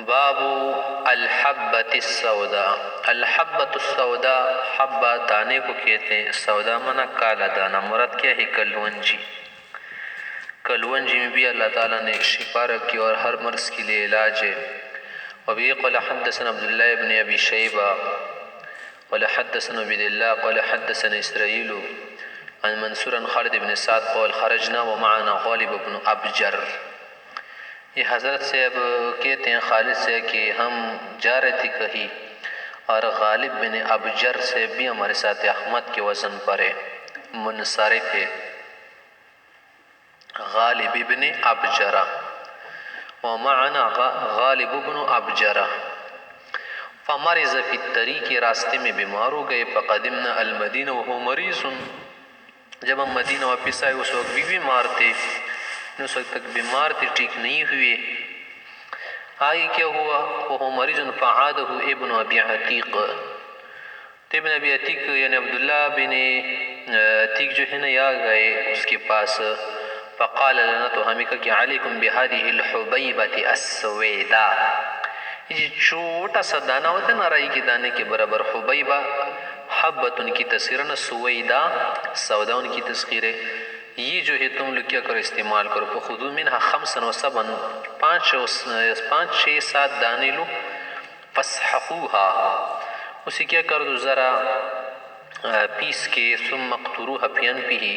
باب الحبۃ السوداء۔ الحبۃ السوداء، حبہ دانے کو کہتے ہیں، سودا منع کالا دانہ، مراد کیا ہے؟ کلونجی۔ کلونجی میں بھی اللہ تعالیٰ نے شفا رکھی اور ہر مرض کے لیے علاج ہے۔ وبه قال حدثنا عبد الله بن ابي شيبه قال حدثنا عبد الله قال حدثنا اسرائيل عن منصور عن خالد بن سعد قال خرجنا ومعنا غالب بن ابجر۔ یہ حضرت صاحب کہتے ہیں خالد سے کہ ہم جا رہے تھے کہیں اور غالب بن ابجر سے بھی ہمارے ساتھ احمد کے وزن پر ہے، منصرف ہے، غالب بن ابجرہ، ومعنا غالب بن ابجرہ۔ فمرض فی الطریق، راستے میں بیمار ہو گئے، فقدمنا المدینہ وهو مریض، جب ہم مدینہ واپس آئے اس وقت بھی بیمار تھے، اس وقت تک بیمار تھے، ٹھیک نہیں ہوئے۔ آگے کیا ہوا؟ وهو مریض فعاده ابن ابی عتیق، ابن ابی عتیق یعنی عبداللہ بن عتیق جو ہے نا، یا گئے اس کے پاس، فقال لنا، تو ہمیں کہا کہ علیکم بهذه الحبیبۃ السویداء، یہ چھوٹا سا دانہ ہوتا ہے نا، رائی کے دانے کے برابر، حبیبہ حبت ان کی تصغیر ہے، سویدہ سودا ان کی تصغیر ہے، یہ جو ہے تم لوگ کیا کرو، استعمال کرو۔ فخذوا منها خمسا وسبعا، پانچ چھ سات دانے لو، فاسحقوها، اسے کیا کر دو ذرا پیس کے، ثم اقطروها فی انفہ،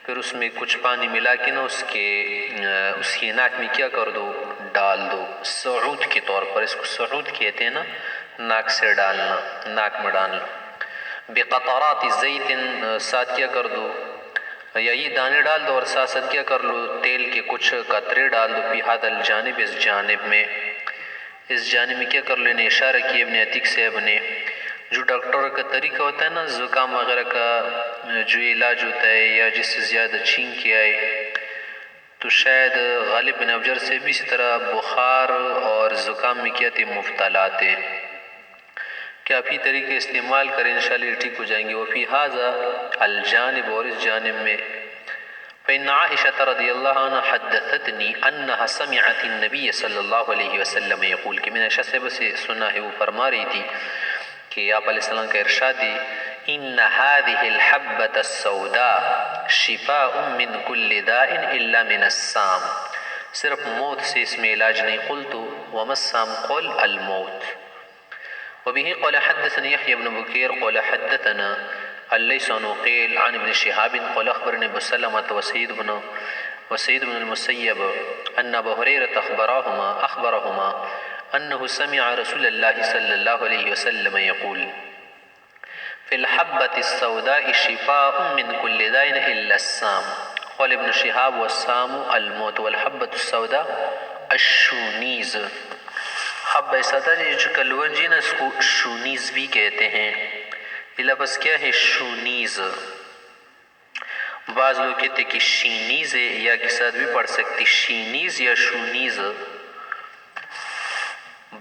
پھر اس میں کچھ پانی ملا کے نا اس کی ناک میں کیا کر دو، ڈال دو، سعود کے طور پر، اس کو سعود کہتے ہیں نا، ناک سے ڈالنا، ناک میں ڈالنا۔ بقطرات زیت، ساتھ کیا کر دو، یا یہ دانے ڈال دو اور ساتھ ساتھ کیا کر لو، تیل کے کچھ قطرے ڈال دو، فی ھذا الجانب، اس جانب میں، اس جانب میں کیا کر لو، نے اشارہ کیا ابن عتیق صاحب نے۔ جو ڈاکٹر کا طریقہ ہوتا ہے نا، زکام وغیرہ کا جو علاج ہوتا ہے، یا جس سے زیادہ چھینک کے آئے، تو شاید غالب بن ابجر سے بھی اسی طرح بخار اور زکام میں کیا تھے، مبتلا تھے، کہ آپ ہی طریقے استعمال کریں انشاءاللہ ٹھیک ہو جائیں گے۔ وفی ھذا الجانب، اور اس جانب میں، فإن عائشة رضی اللہ عنہ حدثتنی انہا سمعت النبی صلی اللہ علیہ وسلم یقول، کہ میں نے عائشہ صاحبہ سے سنا ہے، وہ فرما رہی تھی کہ آپ علیہ السلام کا ارشاد ہے، ان هذه الحبة السوداء شفاء من كل داء الا من السام، صرف موت سے اس میں علاج نہیں۔ قلت وما السام؟ قل الموت۔ وبه قال حدثنا يحيى بن بكير قال حدثنا الليث عن عقيل عن ابن شهاب قال اخبرني ابو سلمة وسيد بن المسيب ان ابا هريرة اخبرهما انه سمع رسول الله صلى الله عليه وسلم يقول في الحبة السوداء شفاء من كل داء الا السام، قال ابن شهاب والسام الموت والحبة السوداء الشونیز۔ حبہ سوداء جو کلونجی نا، اس کو شونیز بھی کہتے ہیں، یہ لفظ کیا ہے؟ شونیز۔ بعض لوگ کہتے کہ شینیز ہے، یا کے ساتھ بھی پڑھ سکتی شینیز یا شونیز۔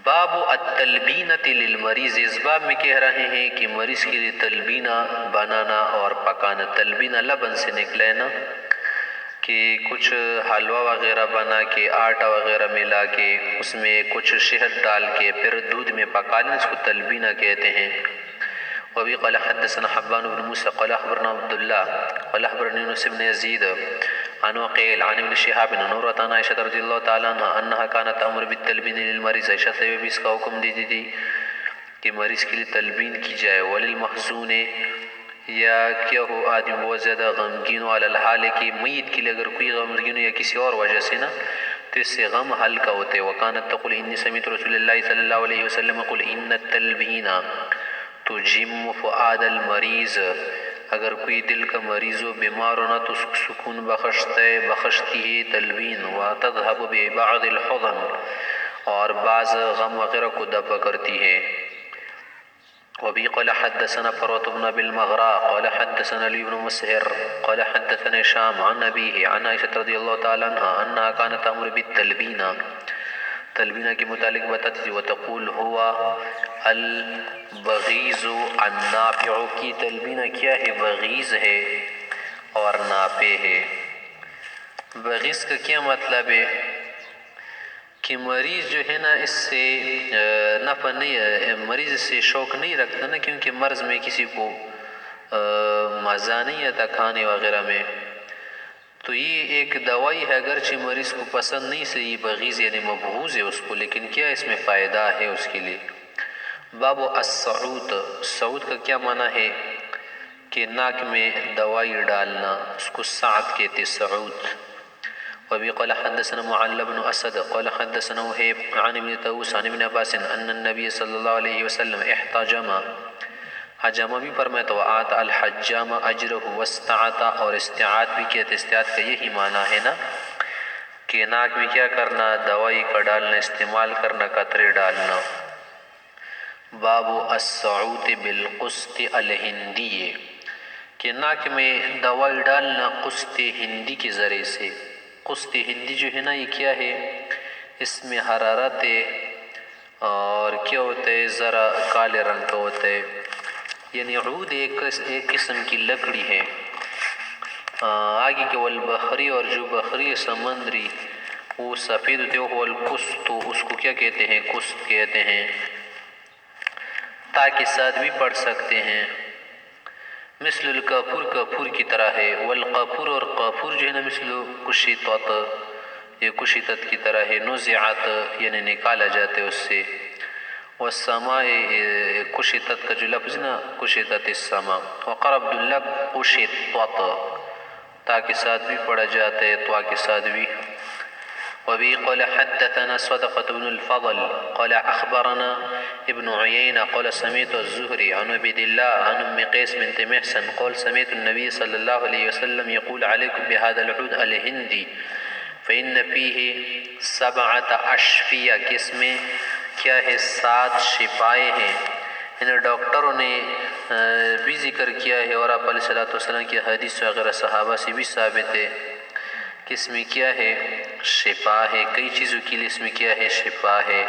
باب التلبینۃ للمریض، اس باب میں کہہ رہے ہیں کہ مریض کے لیے تلبینہ بنانا اور پکانا۔ تلبینہ لبن سے نکلے نا، کہ کچھ حلوہ وغیرہ بنا کے، آٹا وغیرہ ملا کے، اس میں کچھ شہد ڈال کے پھر دودھ میں پکا لیں، اس کو تلبینہ کہتے ہیں۔ وبه قال حدثنا حبان بن موسى قال اخبرنا عبد الله قال اخبرني يونس بن يزيد عن وقيل عن ابن شهاب عن عروة عن عائشة رضي الله تعالى عنها انها كانت تأمر بالتلبين للمريض، عائشہ سے بھی اس کا حکم دیتی تھی کہ مریض کے لیے تلبین کی جائے۔ وللمحزون، یا کیا ہو آدمی بہت زیادہ غمگین ہو، علی الحال کہ میت کے لیے اگر کوئی غمگین ہو یا کسی اور وجہ سے نا، تو اس سے غم ہلکا ہوتے۔ وکانت تقول انی سمعت رسول اللہ صلی اللہ علیہ وسلم قل ان التلبین تجم فؤاد المریض، اگر کوئی دل کا مریض و بیمار ہونا تو اس کو سکون بخشتی ہے تلبین۔ وتذهب ببعض الحزن، اور بعض غم وغیرہ کو دفع کرتی ہے۔ وبه قال حدثنا فروة بن ابي المغراء قال حدثنا علي بن مسهر قال حدثنا هشام عن أبيه عن عائشة رضي الله تعالى عنها انها كانت تأمر بالتلبینہ، تلبینہ کے متعلق بتاتی تھی۔ وتقول هو البغیض النافع، کی تلبینہ کیا ہے؟ بغیض ہے اور نافع ہے۔ بغیض کا کیا مطلب ہے؟ کہ مریض جو ہے نا اس سے نفع نہیں، مریض اس سے شوق نہیں رکھتا نا، کیونکہ مرض میں کسی کو مزہ نہیں آتا کھانے وغیرہ میں، تو یہ ایک دوائی ہے اگرچہ مریض کو پسند نہیں سے، یہ بغیض یعنی مبغوض ہے اس کو، لیکن کیا اس میں فائدہ ہے اس کے لیے۔ باب السعود، سعود کا کیا معنی ہے کہ ناک میں دوائی ڈالنا، اس کو سعد کہتے سعود۔ وبه قال حدثنا معل بن اسد قال حدثنا وهيب عن ابن طاووس عن ابن عباس ان النبي صلی اللہ علیہ وسلم احتجم، حجامہ بھی فرمایا تو آت الحجام اجرہ واستعاتا، اور استعات بھی کہتے، استعات کا یہی معنی ہے نا کہ ناک میں کیا کرنا، دوائی کا ڈالنا، استعمال کرنا، قطرے ڈالنا۔ باب السعود بالقسط الہندی، کہ ناک میں دوائی ڈالنا قسط ہندی کے ذریعے سے۔ قسط ہندی جو ہے نا یہ کیا ہے، اس میں حرارت ہے اور کیا ہوتا ہے، ذرا کالے رنگ کا ہوتا ہے، یعنی عود ایک قسم کی لکڑی ہے آگے کے والبحری، اور جو بحری سمندری وہ سفید ہوتے ہیں، والقسط اس کو کیا کہتے ہیں، قسط کہتے ہیں۔ تا کے ساتھ بھی پڑھ سکتے ہیں، مثل الکافور، کافور کی طرح ہے، والقافور، اور قافور جو ہے نا مثل کشیطت، یہ کشیطت کی طرح ہے، نزعت یعنی نکالا جاتے اس سے، والسماء کشیطت کا جو لفظ نا کشیطت السماء، وقر عبداللہ کشیطت، تا کے ساتھ بھی پڑھا جاتا ہے، طوا کے ساتھ بھی۔ وبه قال حدثنا صدقة بن الفضل قال أخبرنا ابن عيينة قال سمعت الزهري عن عبد الله عن أم قيس بنت محسن قال سمعت النبي صلى الله عليه وسلم يقول عليكم بهذا العود الهندي فإن فيه 7 أشفية، کہ اس میں کیا ہے 7 شفائیں ہیں۔ انہیں ڈاکٹروں نے بھی ذکر کیا ہے، اور آپ علیہ السلام کی حدیث وغیرہ صحابہ سے بھی ثابت ہے کہ اس میں کیا ہے، شفا ہے، کئی چیزوں کے لیے اس میں کیا ہے، شفا ہے۔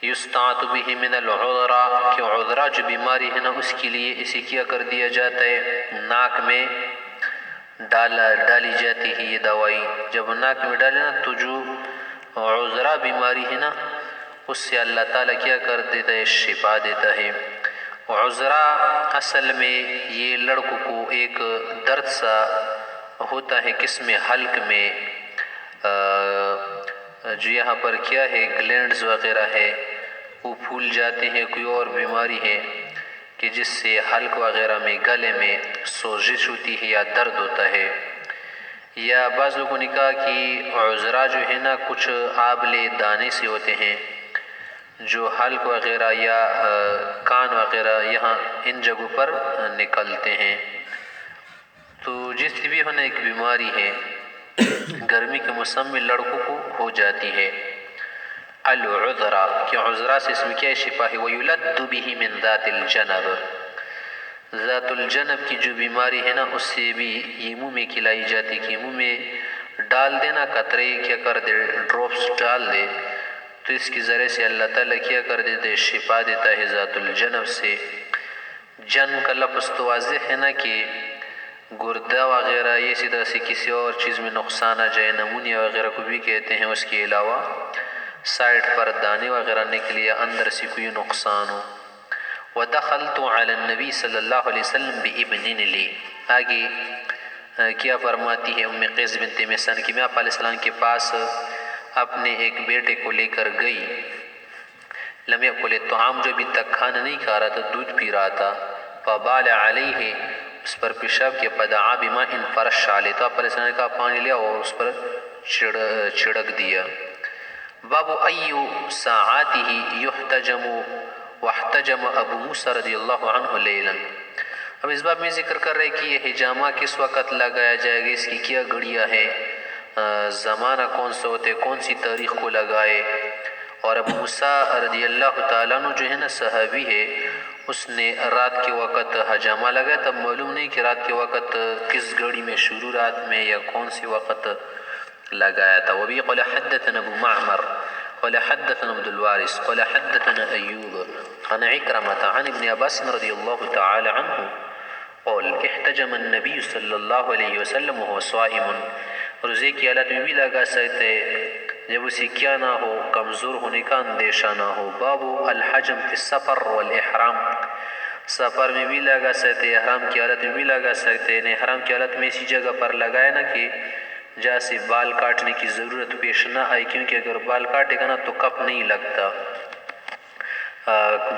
یستعت به من العذرا، کہ عذرا جو بیماری ہے نا اس کے لیے اسے کیا کر دیا جاتا ہے، ناک میں ڈالی جاتی ہے یہ دوائی۔ جب ناک میں ڈالے نا تو جو عذرا بیماری ہے نا اس سے اللہ تعالیٰ کیا کر دیتا ہے، شفا دیتا ہے۔ عذرا اصل میں یہ لڑکوں کو ایک درد سا ہوتا ہے قسم حلق میں، جو یہاں پر کیا ہے گلینڈز وغیرہ ہے وہ پھول جاتے ہیں، کوئی اور بیماری ہے کہ جس سے حلق وغیرہ میں گلے میں سوزش ہوتی ہے یا درد ہوتا ہے۔ یا بعض لوگوں نے کہا کہ عذرا جو ہے نا کچھ آبلے دانے سے ہوتے ہیں جو حلق وغیرہ یا کان وغیرہ یہاں ان جگہوں پر نکلتے ہیں۔ تو جس بھی ہونا ایک بیماری ہے گرمی کے موسم میں لڑکوں کو ہو جاتی ہے، العذرا، کہ عذرا سے اس میں کیا شفا ہے۔ وَيُلَدُّ بِهِ مِنْ ذَاتِ الْجَنَبِ، ذات الجنب کی جو بیماری ہے نا اس سے بھی یہ منہ میں کھلائی جاتی، کہ منہ میں ڈال دینا، قطرے کیا کر دے، ڈراپس ڈال دے، تو اس کے ذریعے سے اللہ تعالیٰ کیا کر دیتے، شفا دیتا ہے ذات الجنب سے۔ جن کا لفظ تو واضح ہے نا کہ گردہ وغیرہ یہ اسی طرح سے کسی اور چیز میں نقصان آ جائے، نمونیا وغیرہ کو بھی کہتے ہیں، اس کے علاوہ سائڈ پر دانے وغیرہ نکلے یا اندر سے کوئی نقصان ہو۔ وَدَخَلْتُ عَلَى النَّبِي صلی اللہ علیہ وسلم بِإِبْنٍ لِي، آگے کیا فرماتی ہے ام قیس بنت محسن کہ میں آپ علیہ السلام کے پاس اپنے ایک بیٹے کو لے کر گئی، لم یأکل الطعام، جو ابھی تک کھانا نہیں کھا رہا تھا، دودھ پی رہا تھا، فبال علیہ، اس پر پیشاب کیا، فدعا بماء فرش علیہ، تو آپ علیہ السلام نے کہا پانی لیا اور اس پر چھڑک دیا۔ باب ایو ساعاته یحتجم واحتجم ابو موسیٰ رضی اللہ عنہ لیلا، اب اس باب میں ذکر کر رہے کہ یہ حجامہ کس وقت لگایا جائے گا، اس کی کیا گھڑیاں ہے، زمانہ کون سا ہوتے، کون سی تاریخ کو لگائے۔ اور ابو موسیٰ رضی اللہ تعالیٰ عنہ جو ہے نا صحابی ہے، اس نے رات کے وقت حجامہ لگایا، تب معلوم نہیں کہ رات کے وقت کس گھڑی میں، شروع رات میں یا کون سی وقت لگایا تھا۔ وبه قال حدثنا ابو معمر قال حدثنا عبد الوارث قال حدثنا ایوب عن عکرمة عن ابن عباس رضی اللہ تعالی عنہ قال احتجم النبی صلی اللہ علیہ وسلم وهو صائم، روزے کی حالت میں بھی لگا سکتے جب اسے کیا نہ ہو، کمزور ہونے کا اندیشہ نہ ہو۔ باب الحجم فی السفر والاحرام، سفر میں بھی لگا سکتے، احرام کی حالت میں بھی لگا سکتے۔ یعنی احرام کی حالت میں اسی جگہ پر لگائے نا کہ جہاں سے بال کاٹنے کی ضرورت پیش نہ آئے، کیونکہ اگر بال کاٹے گا نا تو کپ نہیں لگتا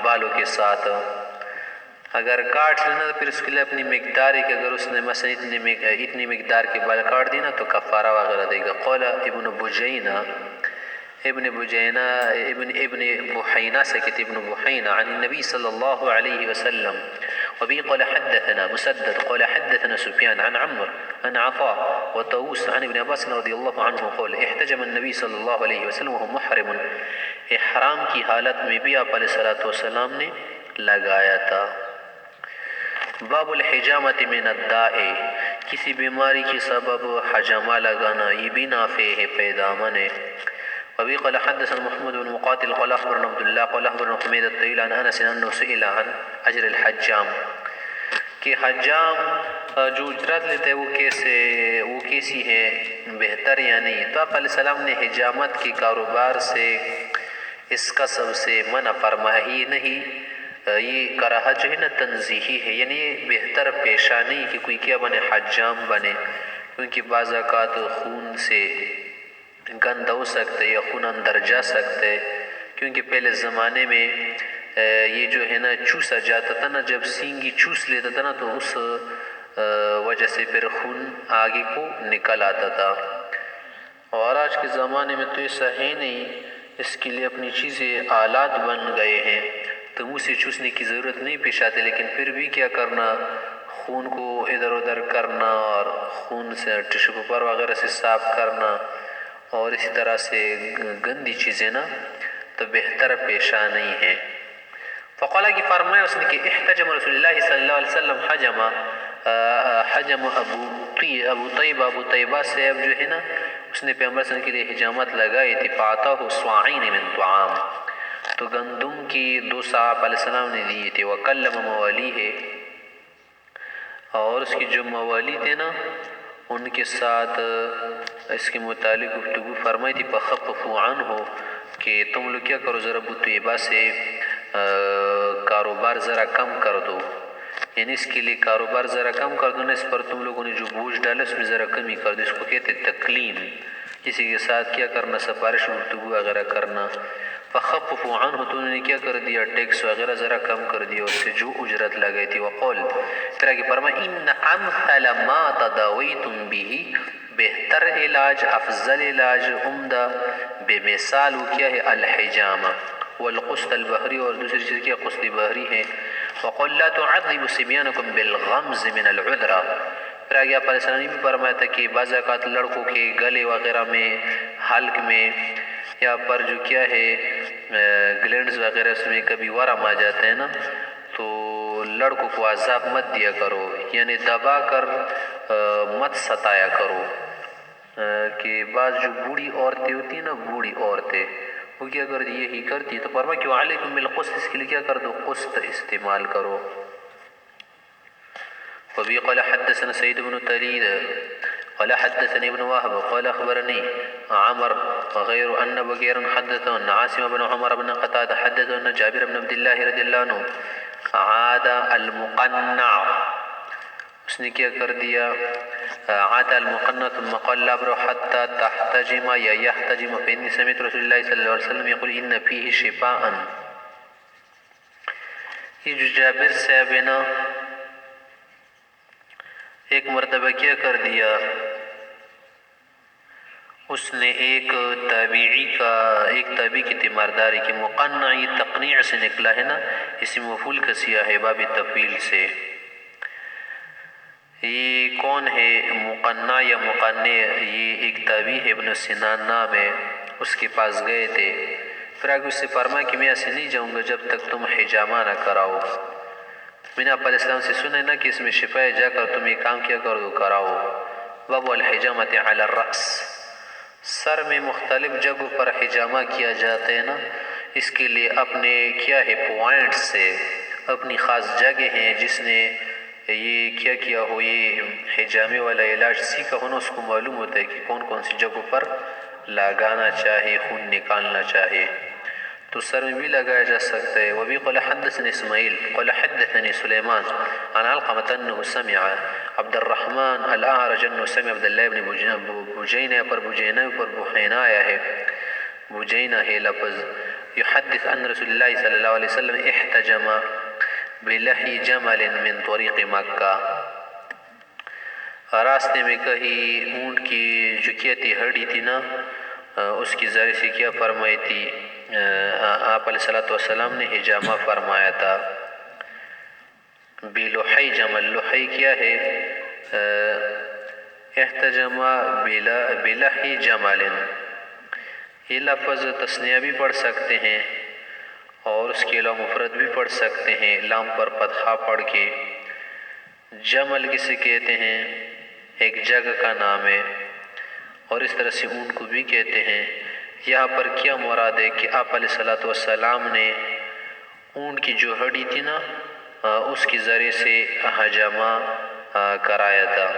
بالوں کے ساتھ۔ اگر کاٹ لینا تو پھر اس کے لیے اپنی مقدار ہے کہ اگر اس نے مثلا اتنی مقدار کے بال کاٹ دی نا تو کفارہ وغیرہ دے گا۔ قول ابن بحینہ سکت ابن بحینہ عن النبی صلی اللہ علیہ وسلم وبه قال حدثنا مسدد قال حدثنا سفیان عن عمر عن عطاء وطاووس عن ابن عباس رضی اللہ عنہ قال احتجم النبی صلی اللہ علیہ وسلم وهو محرم، احرام کی حالت میں بھی آپ علیہ السلام نے لگایا تھا۔ باب الحجامت من الداء، کسی بیماری کے سبب حجامہ لگانا یہ بھی نافع ہے، پیدامن ہے۔ وبه قال حدثنا محمد بن مقاتل قال اخبرنا عبد الله قال اخبرنا حميد الطويل عن انس انه سئل عن اجر الحجام، کہ حجام جو اجرت لیتے ہیں وہ کیسی ہے، بہتر یا نہیں؟ تو آپ علیہ السلام نے حجامت کے کاروبار سے، اس کسب سے منع فرمایا ہی نہیں۔ یہ کراہت جو ہے نا تنزیہی ہے، یعنی یہ بہتر پیشہ نہیں کہ کوئی کیا بنے، حجام بنے، کیونکہ بعض اوقات خون سے گند ہو سکتے یا خون اندر جا سکتے، کیونکہ پہلے زمانے میں یہ جو ہے نا چوسا جاتا تھا نا، جب سینگی چوس لیتا تھا نا تو اس وجہ سے پھر خون آگے کو نکل آتا تھا۔ اور آج کے زمانے میں تو ایسا ہے نہیں، اس کے لیے اپنی چیزیں آلات بن گئے ہیں، تو منہ سے چوسنے کی ضرورت نہیں پیش آتی، لیکن پھر بھی کیا کرنا، خون کو ادھر ادھر کرنا اور خون سے ٹشو پیپر وغیرہ سے صاف کرنا اور اسی طرح سے گندی چیزیں نا تو بہتر پیشہ نہیں ہے۔ فقال کی فرمایا اس نے کہ احتجم رسول اللہ صلی اللہ علیہ وسلم حجم ابو طیبہ سے اب جو ہے نا اس نے پیغمبر صلی اللہ علیہ وسلم کے لیے حجامت لگائی تھی، فاعطاہ صاعین من طعام، تو گندم کی 2 صاع علیہ السلام نے دیے تھے۔ وکلم موالیہ، اور اس کی جو موالی تھے نا ان کے ساتھ اس کے متعلق گفتگو فرمائی تھی، فخففوا عنہ، کہ تم لوگ کیا کرو، ذرا ابو طیبہ سے کاروبار ذرا کم کر دو، یعنی اس کے لیے کاروبار ذرا کم کر دو نا، اس پر تم لوگوں نے جو بوجھ ڈالا اس میں ذرا کمی کر دو، اس کو کہتے تکلیم، کسی کے ساتھ کیا کرنا، سفارش گفتگو وغیرہ کرنا۔ فخففوا عنہ، تو انہوں نے کیا کر دیا، ٹیکس وغیرہ ذرا کم کر دیا اس سے جو اجرت لگئی تھی۔ وقول، پھر آگے فرمایا ان امثل ما تداویتم به، بہتر علاج، افضل علاج، عمدہ بے مثال وہ کیا ہے، الحجامہ، والقسط البحری، اور دوسری چیز کیا، قسط بحری ہے۔ وقل لا تعذبوا صبيانكم بالغمز من العذرہ، پھر آگے آپ علیہ السلام نے بھی فرمایا تھا کہ بعض اوقات لڑکوں کے گلے وغیرہ میں، حلق میں یا پر جو کیا ہے گلینڈز وغیرہ اس میں کبھی ورم آ جاتے ہیں نا، تو لڑکوں کو عذاب مت دیا کرو، یعنی دبا کر مت ستایا کرو، کہ بعض جو بوڑھی عورتیں ہوتی ہیں نا، بوڑھی عورتیں وہ کیا کرتی، یہی کرتی، تو فرمایا کہ علیکم بالقسط، اس کے لیے کیا کر دو، قسط استعمال کرو۔ وبه قال حدثنا سعيد بن تليد قال حدثني ابن وهب قال اخبرني عمر وغير ان بكير حدثه ان عاصم بن عمر بن قتادة حدثه ان جابر بن عبد الله رضي الله عنه عاد المقنع، اس نے کیا کر دیا، عاد المقنع ثم قال لا ابرح حتى تحتجم یا يحتجم، فإني سمعت رسول الله صلی اللہ علیہ وسلم يقول ان فيه شفاء۔ یہ جو جابر صاحب ہے نا، ایک مرتبہ کیا کر دیا، اس نے ایک تابعی کی تیمارداری کی، مقنع یہ تقنیع سے نکلا ہے نا، اسم مفعول کا سیاہ ہے باب تفعیل سے۔ یہ کون ہے مقنع یا مقنع؟ یہ ایک تابعی ہے، ابن سنان نام ہے، اس کے پاس گئے تھے، پھر آگے اس سے فرمایا کہ میں ایسے نہیں جاؤں گا جب تک تم حجامہ نہ کراؤ۔ میں نے آپ علیہ السلام سے سنا ہے نا کہ اس میں شفا ہے، جا کر تم یہ کام کیا کر دو، کراؤ۔ باب الحجامت علی الرأس، سر میں مختلف جگہوں پر حجامہ کیا جاتا ہے نا، اس کے لیے اپنے کیا ہے پوائنٹ سے، اپنی خاص جگہ ہیں جس نے یہ کیا ہو، یہ حجامے والا علاج سیکھا ہو نا، اس کو معلوم ہوتا ہے کہ کون کون سی جگہوں پر لگانا چاہے، خون نکالنا چاہے، تو سر میں بھی لگایا جا سکتا ہے۔ وبی قال حدثنا اسماعیل قال حدثني سلیمان عن علقمة انه سمع عبد الرحمن الاعرج انه سمع عبد الله بن بجینہ پر بحینہ آیا ہے، بجینہ ہے لفظ، یحدث ان رسول اللہ صلی اللہ علیہ وسلم احتجم بلحی جمل من طریق مکہ، راستے میں کہیں اونٹ کی جو کہتی ہڈی تھی نا، اس کی ذریعے سے کیا فرمائی تھی، آپ علیہ السلام نے حجامہ فرمایا تھا۔ بلحی جمل، لحی کیا ہے، احتجمہ بلحی جمل، یہ لفظ تثنیہ بھی پڑھ سکتے ہیں اور اس کے علاوہ مفرد بھی پڑھ سکتے ہیں، لام پر فتحہ پڑھ کے۔ جمل کسے کہتے ہیں، ایک جگہ کا نام ہے، اور اس طرح سے اونٹ کو بھی کہتے ہیں۔ یہاں پر کیا مراد ہے کہ آپ علیہ السلام نے اونٹ کی جو ہڈی تھی نا، اس کی ذریعے سے حجامہ کرایا تھا۔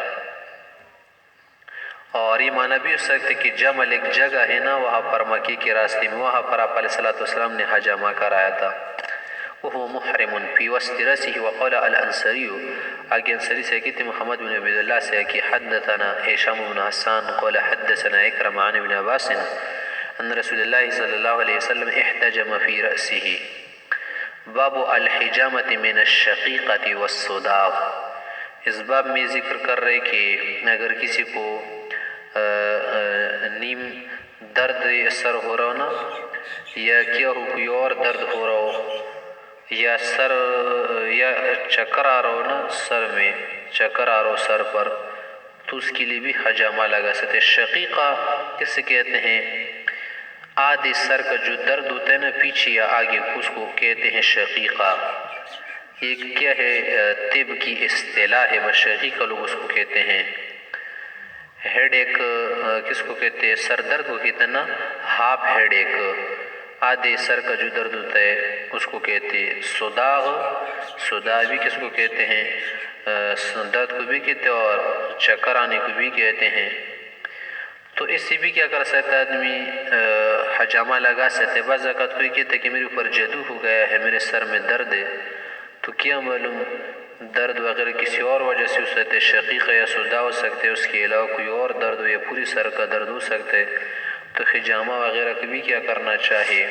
اور یہ معنی بھی ہو سکتا ہے کہ جمل ایک جگہ ہے نا وہاں پر مکی کے راستے میں، وہاں پر آپ علیہ السلام نے حجامہ کرایا تھا۔ وهو محرم في وسط رأسه وقال الانصاری، آگے انصاری سے کہتے محمد بن عبید اللہ سے کہ حدثنا هشام بن حسان قال حدثنا اکرم عن ابن عباس ان رسول اللہ صلی اللہ علیہ وسلم احتجم في رأسه۔ باب الحجامت من الشقیقۃ والصداع، اس باب میں ذکر کر رہے کہ اگر کسی کو نیم درد سر ہو رہا ہو نا، یا کیا ہو کوئی اور درد ہو رہا ہو، یا سر یا چکر آ رہا ہو نا، سر میں چکر آ رہا ہو سر پر، تو اس کے لیے بھی حجامہ لگا سکتے۔ شقیقہ کسے کہتے ہیں، آدھے سر کا جو درد ہوتا ہے نا پیچھے یا آگے، اس کو کہتے ہیں شقیقہ۔ ایک کیا ہے، طب کی اصطلاح ہے، شقیقہ لوگ اس کو کہتے ہیں۔ ہیڈ ایک کس کو کہتے ہیں، سر درد کو کہتے ہیں نا، ہاف ہیڈ ایک، آدھے سر کا جو درد ہوتا ہے اس کو کہتے ہیں صداع بھی کس کو کہتے ہیں، درد کو بھی کہتے ہیں اور چکر آنے کو بھی کہتے ہیں۔ تو اس سے بھی کیا کر سکتا ہے آدمی، حجامہ لگا سکتے۔ بعض اوقات کوئی کہتے ہیں کہ میرے اوپر جادو ہو گیا ہے، میرے سر میں درد ہے، تو کیا معلوم درد وغیرہ کسی اور وجہ سے ہو سکتے ہے، شقیقہ یا صداع ہو سکتے، اس کے علاوہ کوئی اور درد ہو یا پوری سر کا درد ہو سکتے، تو حجامہ وغیرہ کو بھی کیا کرنا چاہیے،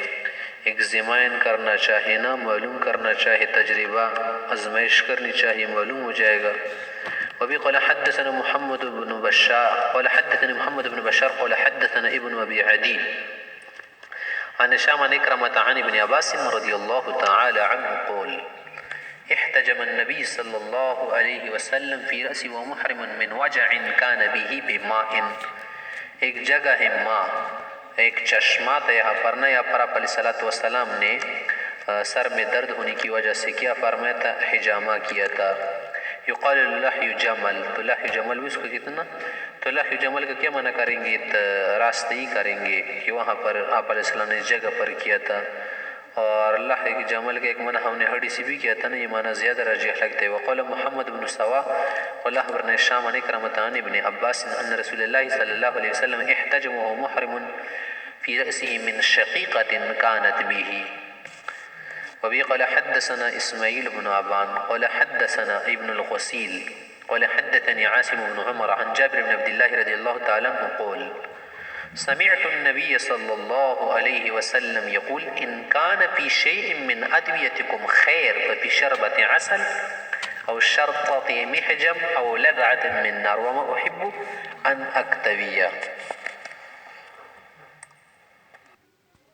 ایگزامائن کرنا چاہیے نا، معلوم کرنا چاہیے، تجربہ آزمائش کرنی چاہیے، معلوم ہو جائے گا۔ وبی قال حدثنا محمد بن بشار قال حدثنا محمد بن بشار قال حدثنا ابن ابي عدي عن هشام عن اکرمۃ عن ابن عباس رضی اللہ تعالی عنہ قال احتجم النبي صلی اللہ علیہ وسلم في رأسه ومحرم من وجع كان به بماء، ایک جگہ ہے ماء، ایک چشمہ تھا یہاں پر نا، یہاں پر آپ علیہ السلام نے سر میں درد ہونے کی وجہ سے کیا فرمایا تھا، حجامہ کیا تھا۔ یقال لحی جمل، تو لحی جمل بھی اس کو کہتے نا، تو لحی جمل کا کیا معنی کریں گے، راستہی کریں گے کہ وہاں پر آپ علیہ السلام نے اس جگہ پر کیا تھا۔ اور لحی جمل کا ایک معنی ہم نے ہڈی سے بھی کیا تھا نا، یہ معنی زیادہ راجح لگتے ہیں۔ وقال محمد بن سوا قال اخبرنا هشام عن اکرمۃ عن ابن عباس ان رسول اللہ صلی اللہ علیہ وسلم احتجم وهو محرم في رأسه من شقیقة كانت به۔ وبه قال حدثنا اسماعیل بن ابان قال حدثنا ابن الغسیل قال حدثني عاصم بن عمر عن جابر بن عبد الله رضی اللہ تعالی عنہ قال سمعت النبي صلى الله عليه وسلم يقول إن كان في شيء من أدويتكم خير ففي شربة عسل أو شرطة محجم أو لذعة من نار وما أحب أن أكتوي۔